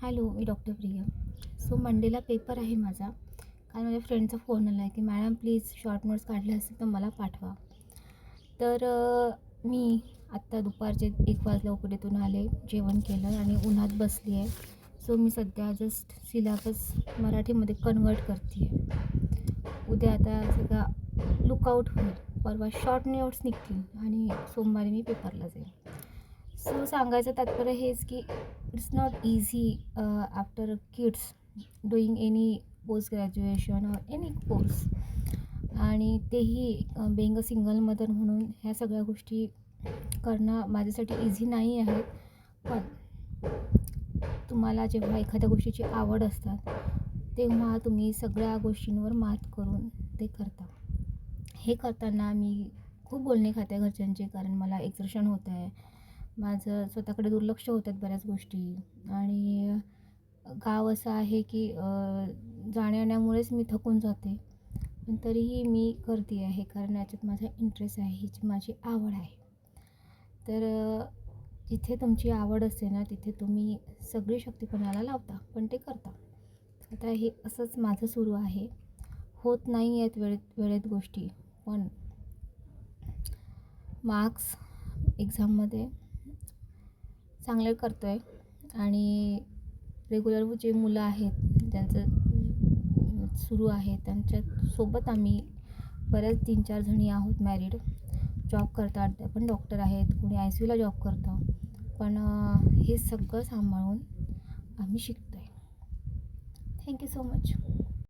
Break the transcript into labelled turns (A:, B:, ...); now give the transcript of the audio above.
A: Hello, मी doctor Priya. So मंडेला paper आहे माझा. काल माझ्या फ्रेंडचा फोन आला आहे की मॅडम प्लीज शॉर्ट नोट्स काढले असेल तर मला पाठवा. तर मी आत्ता दुपारचे 1 वाजता ओपीडीतून आले, जेवण केलं आणि उन्हात बसली आहे. सो मी सध्या जस्ट सिलॅबस मराठीमध्ये कन्वर्ट करते आहे. उद्या आता सगळा लुकआउट होईल. परवा शॉर्ट नोट्स निघतील आणि सोमवारी मी पेपरला जाईल. सो सांगायचं तात्पर्य हेच की it's not easy after kids doing any post graduation or any course, आणि तेही बिईंग अ सिंगल मदर म्हणून ह्या सगळ्या गोष्टी करणं माझ्यासाठी इझी नाही आहे. पण तुम्हाला जेव्हा एखाद्या गोष्टीची आवड असतात तेव्हा तुम्ही सगळ्या गोष्टींवर मात करून ते करता. हे करताना मी खूप बोलणे खाते घरच्यांचे, कारण मला एक्झर्शन होत आहे, माझं स्वतःकडे दुर्लक्ष होतात बऱ्याच गोष्टी, आणि गाव असं आहे की जाण्या-येण्यामुळेच मी थकून जाते. पण तरीही मी करते आहे कारण याच्यात माझा इंटरेस्ट आहे, हीची माझी आवड आहे. तर जिथे तुमची आवड असते ना तिथे तुम्ही सगळी शक्ती पणाला लावता, पण ते करता. आता हे असंच माझं सुरू आहे. होत नाही आहेत वेळेत गोष्टी, पण मार्क्स एक्झाममध्ये चांगले करतो आहे. आणि रेग्युलर जे मुलं आहेत ज्यांचं सुरू आहे त्यांच्यासोबत आम्ही बऱ्याच 3-4 जणी आहोत मॅरिड, जॉब करतात, त्या पण डॉक्टर आहेत, कोणी ICUला जॉब करतं. पण हे सगळं सांभाळून आम्ही शिकतो आहे. Thank you so much.